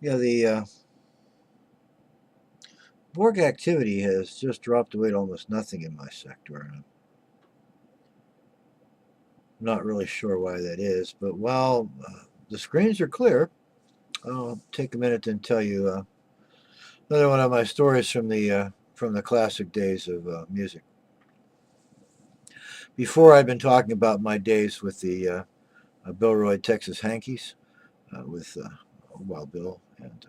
Yeah, the Borg activity has just dropped away to almost nothing in my sector. And I'm not really sure why that is, but while the screens are clear, I'll take a minute and tell you another one of my stories from the classic days of music. Before, I'd been talking about my days with the Billroy Texas Hankies, with Wild Bill and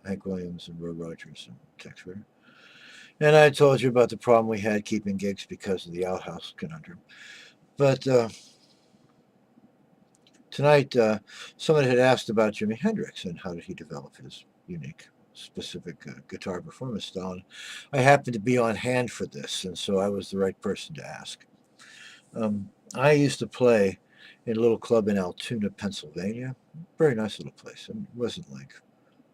Hank Williams and Roy Rogers and Tex Ritter. And I told you about the problem we had keeping gigs because of the outhouse conundrum. But tonight, someone had asked about Jimi Hendrix and how did he develop his unique, specific guitar performance style. And I happened to be on hand for this, and so I was the right person to ask. I used to play in a little club in Altoona, Pennsylvania. Very nice little place. It wasn't like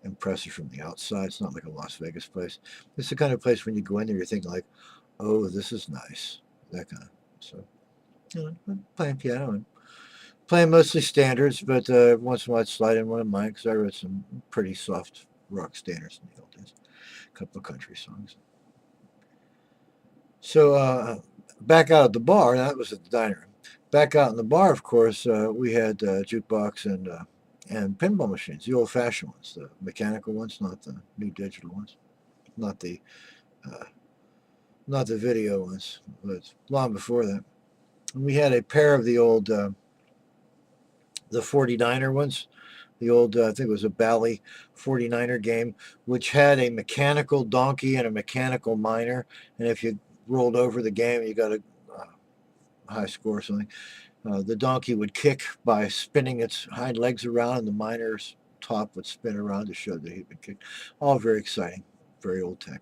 impressive from the outside. It's not like a Las Vegas place. It's the kind of place when you go in there, you're thinking like, "Oh, this is nice." That kind of. So, I'm playing piano and playing mostly standards, but once in a while I'd slide in one of mine because I wrote some pretty soft rock standards in the old days. A couple of country songs. So back out at the bar, that was at the dining room. Back out in the bar, of course, we had jukebox and pinball machines, the old-fashioned ones, the mechanical ones, not the new digital ones, not the uh, not the video ones, but long before that. And we had a pair of the old the 49er ones, the old I think it was a Bally 49er game, which had a mechanical donkey and a mechanical miner, and if you rolled over the game, you got a high score or something. The donkey would kick by spinning its hind legs around, and the miner's top would spin around to show that he'd been kicked. All very exciting, very old tech.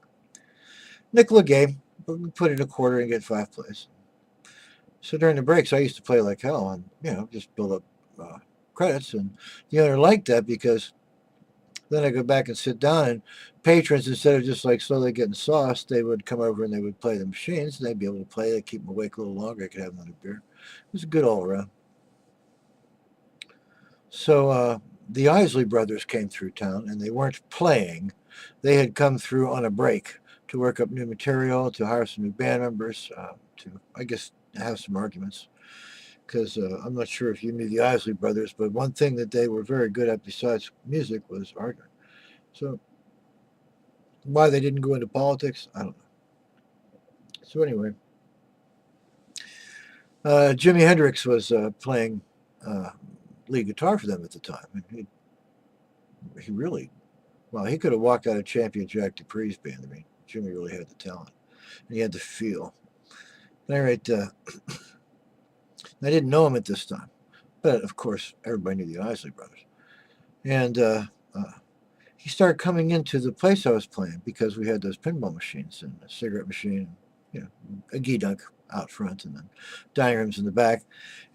Nickel a game, but we put in a quarter and get 5 plays. So during the breaks, I used to play like hell and, just build up credits. And the owner liked that because then I go back and sit down, and patrons, instead of just like slowly getting sauced, they would come over and they would play the machines, and they'd be able to play. They'd keep them awake a little longer. I could have another beer. It was a good all around. So the Isley brothers came through town, and they weren't playing. They had come through on a break to work up new material, to hire some new band members, to, I guess, have some arguments. Because I'm not sure if you knew the Isley brothers, but one thing that they were very good at besides music was arguing. So why they didn't go into politics, I don't know. So anyway, Jimi Hendrix was playing uh, lead guitar for them at the time, and he really, well, he could have walked out of Champion Jack Dupree's band. I mean, Jimmy really had the talent, and he had the feel. At any rate, I didn't know him at this time, but of course, everybody knew the Isley brothers, and uh, he started coming into the place I was playing because we had those pinball machines and a cigarette machine, a gee dunk out front, and then dining rooms in the back.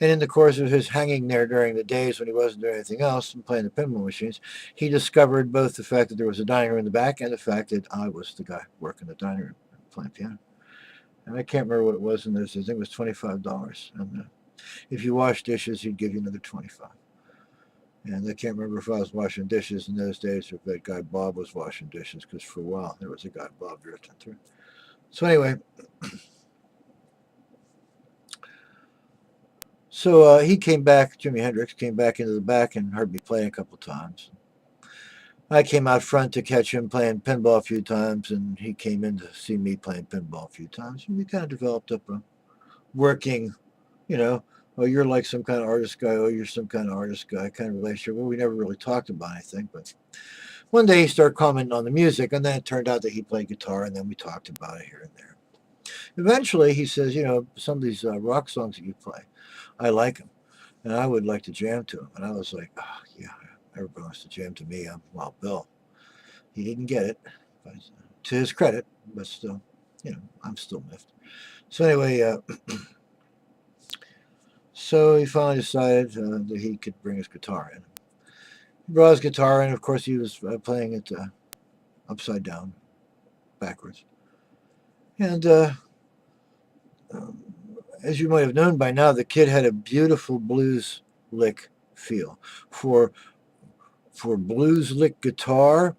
And in the course of his hanging there during the days when he wasn't doing anything else and playing the pinball machines, he discovered both the fact that there was a dining room in the back and the fact that I was the guy working the dining room playing piano. And I can't remember what it was in those days. I think it was $25. And if you wash dishes, he'd give you another 25. And I can't remember if I was washing dishes in those days or if that guy Bob was washing dishes, because for a while there was a guy Bob drifting through. So anyway, so he came back, Jimi Hendrix came back into the back and heard me play a couple times. I came out front to catch him playing pinball a few times, and he came in to see me playing pinball a few times. And we kind of developed up a working, you know, oh, you're like some kind of artist guy, oh, you're some kind of artist guy kind of relationship. Well, we never really talked about anything, but one day he started commenting on the music, and then it turned out that he played guitar, and then we talked about it here and there. Eventually, he says, some of these rock songs that you play, I like them, and I would like to jam to them. And I was like, oh, yeah, everybody wants to jam to me. I'm Wild Bill. He didn't get it, but, to his credit, but still, I'm still miffed. So anyway, so he finally decided that he could bring his guitar in. He brought his guitar in. Of course, he was playing it upside down, backwards. And um, as you might have known by now, the kid had a beautiful blues lick feel for For blues lick guitar,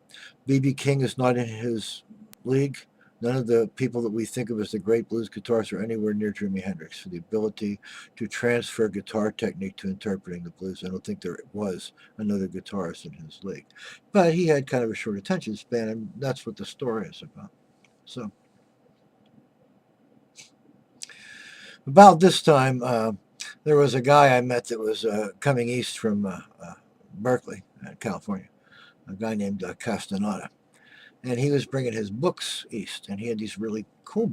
B.B. King is not in his league. None of the people that we think of as the great blues guitarists are anywhere near Jimi Hendrix for the ability to transfer guitar technique to interpreting the blues. I don't think there was another guitarist in his league. But he had kind of a short attention span, and that's what the story is about. So, about this time, there was a guy I met that was coming east from Berkeley, California, a guy named Castaneda. And he was bringing his books east, and he had these really cool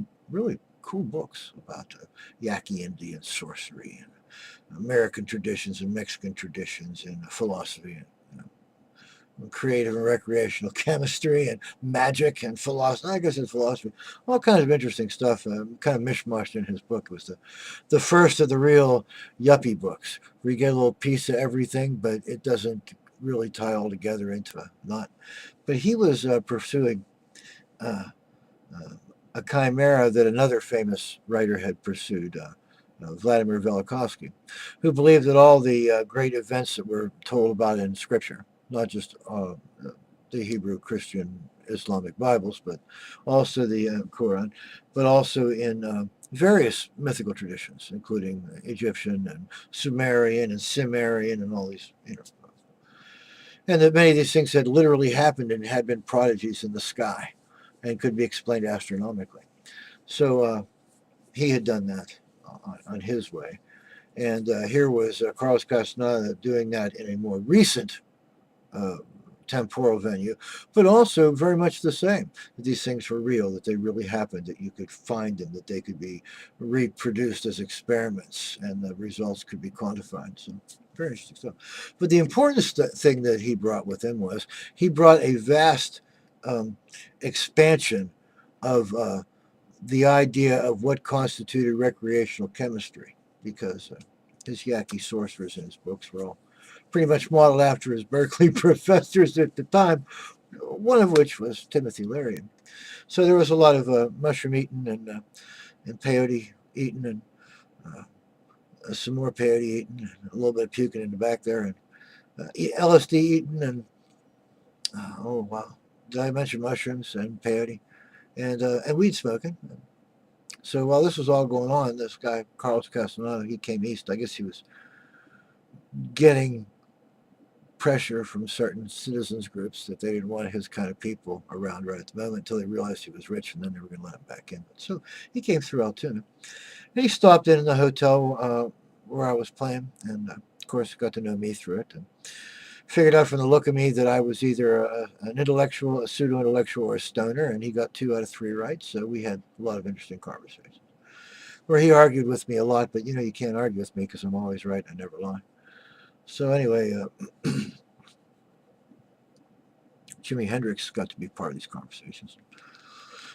books about Yaqui Indian sorcery and American traditions and Mexican traditions and philosophy and creative and recreational chemistry and magic and philosophy. I guess it's philosophy, all kinds of interesting stuff. Kind of mishmashed in his book. It was the first of the real yuppie books, where you get a little piece of everything, but it doesn't really tie all together into a knot. But he was pursuing uh, a chimera that another famous writer had pursued, Vladimir Velikovsky, who believed that all the great events that were told about in Scripture, not just the Hebrew, Christian, Islamic Bibles, but also the Quran, but also in various mythical traditions, including Egyptian and Sumerian and Cimmerian and all these, and that many of these things had literally happened and had been prodigies in the sky and could be explained astronomically. So he had done that on his way. And here was Carlos Castaneda doing that in a more recent uh, temporal venue, but also very much the same. That these things were real, that they really happened, that you could find them, that they could be reproduced as experiments, and the results could be quantified. So very interesting stuff. But the important thing that he brought with him was he brought a vast expansion of the idea of what constituted recreational chemistry, because his Yaqui sorcerers in his books were all pretty much modeled after his Berkeley professors at the time, one of which was Timothy Leary. So there was a lot of mushroom eating and peyote eating and some more peyote eating, and a little bit of puking in the back there, and LSD eating, and oh wow, did I mention mushrooms and peyote and weed smoking? So while this was all going on, this guy Carlos Castaneda, he came east. I guess he was getting pressure from certain citizens groups that they didn't want his kind of people around right at the moment until they realized he was rich, and then they were going to let him back in. So he came through Altoona, and he stopped in the hotel where I was playing, and of course got to know me through it, and figured out from the look of me that I was either an intellectual, a pseudo-intellectual, or a stoner, and he got 2 out of 3 right. So we had a lot of interesting conversations where he argued with me a lot, but you can't argue with me because I'm always right and I never lie. So anyway, Jimi Hendrix got to be part of these conversations.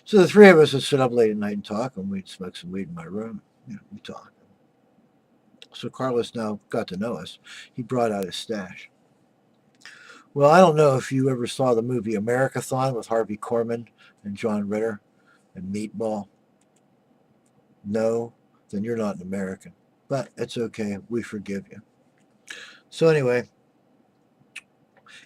So the 3 of us would sit up late at night and talk, and we'd smoke some weed in my room. We talk. So Carlos now got to know us. He brought out his stash. Well, I don't know if you ever saw the movie Americathon with Harvey Korman and John Ritter and Meatball. No, then you're not an American. But it's okay. We forgive you. So anyway,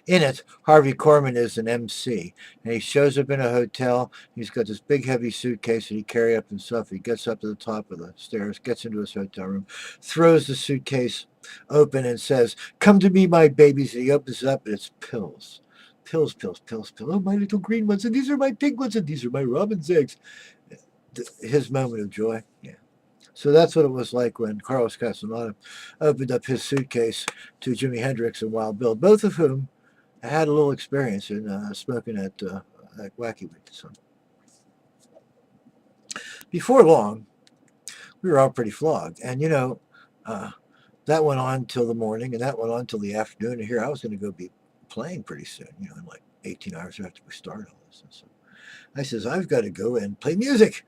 in it, Harvey Korman is an MC, and he shows up in a hotel. He's got this big, heavy suitcase that he carries up himself. He gets up to the top of the stairs, gets into his hotel room, throws the suitcase open, and says, "Come to me, my babies." And he opens it up, and it's pills. Pills, pills, pills, pills. Oh, my little green ones, and these are my pink ones, and these are my robin's eggs. His moment of joy. Yeah. So that's what it was like when Carlos Castaneda opened up his suitcase to Jimi Hendrix and Wild Bill, both of whom had a little experience in smoking at Wacky Week. So before long, we were all pretty flogged. And, that went on till the morning, and that went on till the afternoon. And here I was going to go be playing pretty soon, in like 18 hours after we started all this. And so I says, I've got to go and play music.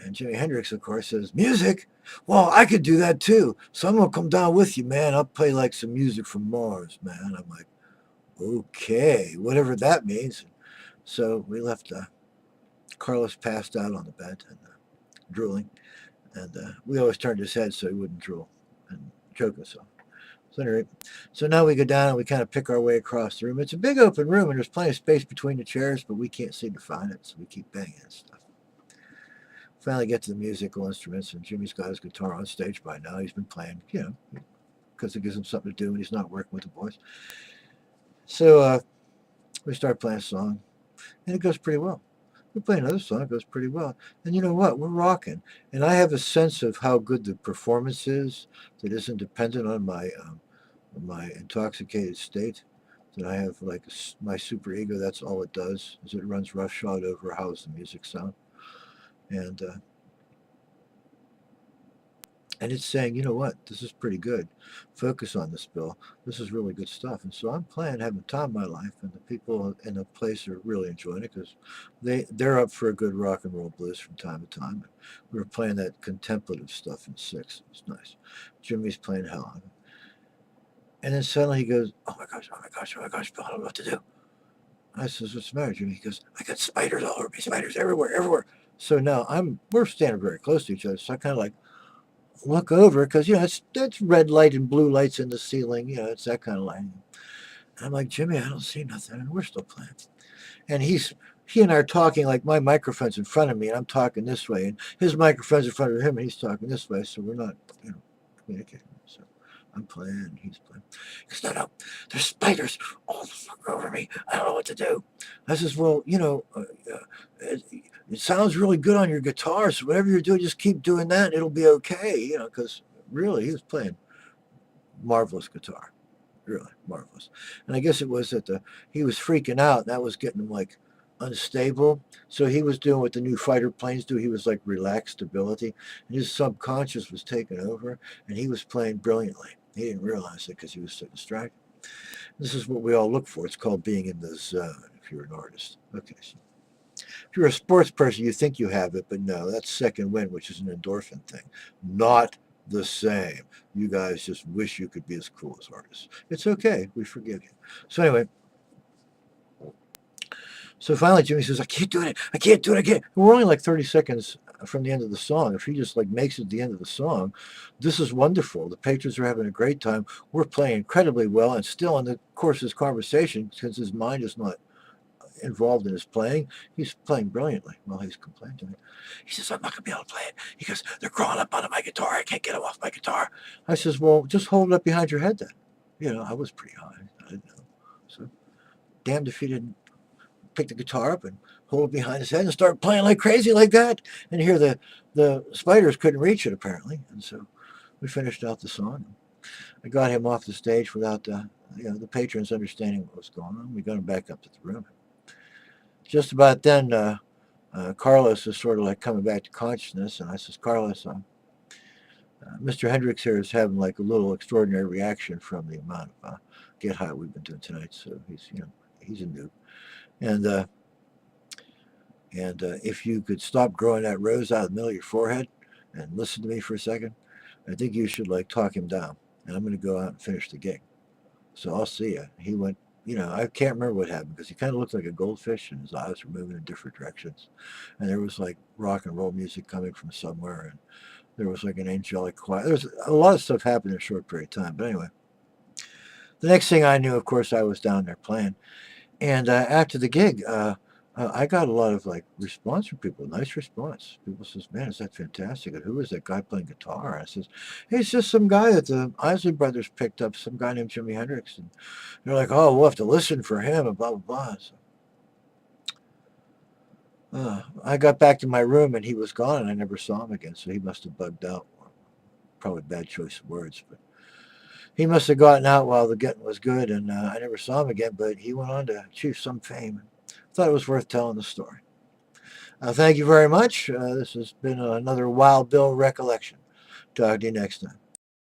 And Jimi Hendrix, of course, says, music? Well, I could do that too. So I'm going to come down with you, man. I'll play like some music from Mars, man. I'm like, okay, whatever that means. So we left. Carlos passed out on the bed and drooling. And we always turned his head so he wouldn't drool and choke himself. So anyway, so now we go down and we kind of pick our way across the room. It's a big open room and there's plenty of space between the chairs, but we can't seem to find it, so we keep banging and stuff. Finally get to the musical instruments, and Jimmy's got his guitar on stage by now. He's been playing, because it gives him something to do when he's not working with the boys. So we start playing a song, and it goes pretty well. We play another song, it goes pretty well. And you know what? We're rocking. And I have a sense of how good the performance is that isn't dependent on my intoxicated state. That I have like my super ego, that's all it does, is it runs roughshod over how's the music sound. And it's saying, you know what, this is pretty good. Focus on this, Bill. This is really good stuff. And so I'm playing, having the time of my life, and the people in the place are really enjoying it because they're up for a good rock and roll blues from time to time. We were playing that contemplative stuff in 6. It was nice. Jimmy's playing hell on it. And then suddenly he goes, oh my gosh, Bill, I don't know what to do. I says, what's the matter, Jimmy? He goes, I got spiders all over me, spiders everywhere. So now we're standing very close to each other. So I kind of like look over because, that's red light and blue lights in the ceiling. It's that kind of light. And I'm like, Jimmy, I don't see nothing. And we're still playing. And he and I are talking like my microphone's in front of me and I'm talking this way. And his microphone's in front of him and he's talking this way. So we're not, communicating. So I'm playing, he's playing. He goes, no, there's spiders all over me. I don't know what to do. I says, well, it sounds really good on your guitar, so whatever you're doing, just keep doing that and it'll be okay, because really he was playing marvelous guitar. Really marvelous. And I guess it was that he was freaking out, and that was getting him like unstable. So he was doing what the new fighter planes do. He was like relaxed stability, and his subconscious was taking over, and he was playing brilliantly. He didn't realize it because he was so distracted. This is what we all look for. It's called being in the zone if you're an artist. Okay, so if you're a sports person, you think you have it, but no, that's second wind, which is an endorphin thing. Not the same. You guys just wish you could be as cool as artists. It's okay. We forgive you. So anyway, so finally Jimmy says, I can't do it. I can't. We're only like 30 seconds from the end of the song. If he just like makes it the end of the song, this is wonderful. The patrons are having a great time. We're playing incredibly well, and still in the course of this conversation, since his mind is not involved in his playing, he's playing brilliantly while he's complaining to me. He says, I'm not going to be able to play it. He goes, they're crawling up onto my guitar. I can't get them off my guitar. I says, well, just hold it up behind your head then. I was pretty high. I didn't know. So damned if he didn't pick the guitar up and hold it behind his head and start playing like crazy like that. And here the spiders couldn't reach it apparently. And so we finished out the song. I got him off the stage without the patrons understanding what was going on. We got him back up to the room. Just about then, Carlos is sort of like coming back to consciousness, and I says, Carlos, Mr. Hendrix here is having like a little extraordinary reaction from the amount of get high we've been doing tonight. So he's a noob, and if you could stop growing that rose out of the middle of your forehead and listen to me for a second, I think you should like talk him down, and I'm going to go out and finish the gig. So I'll see you. He went. I can't remember what happened because he kind of looked like a goldfish and his eyes were moving in different directions. And there was like rock and roll music coming from somewhere. And there was like an angelic choir. There was a lot of stuff happened in a short period of time. But anyway, the next thing I knew, of course, I was down there playing. And after the gig, I got a lot of like response from people, nice response. People says, man, is that fantastic? And who is that guy playing guitar? I says, hey, it's just some guy that the Isley Brothers picked up, some guy named Jimi Hendrix. And they're like, oh, we'll have to listen for him and blah, blah, blah. So, I got back to my room and he was gone and I never saw him again. So he must have bugged out. Probably bad choice of words, but he must have gotten out while the getting was good. And I never saw him again, but he went on to achieve some fame. Thought it was worth telling the story. Thank you very much. This has been another Wild Bill recollection. Talk to you next time.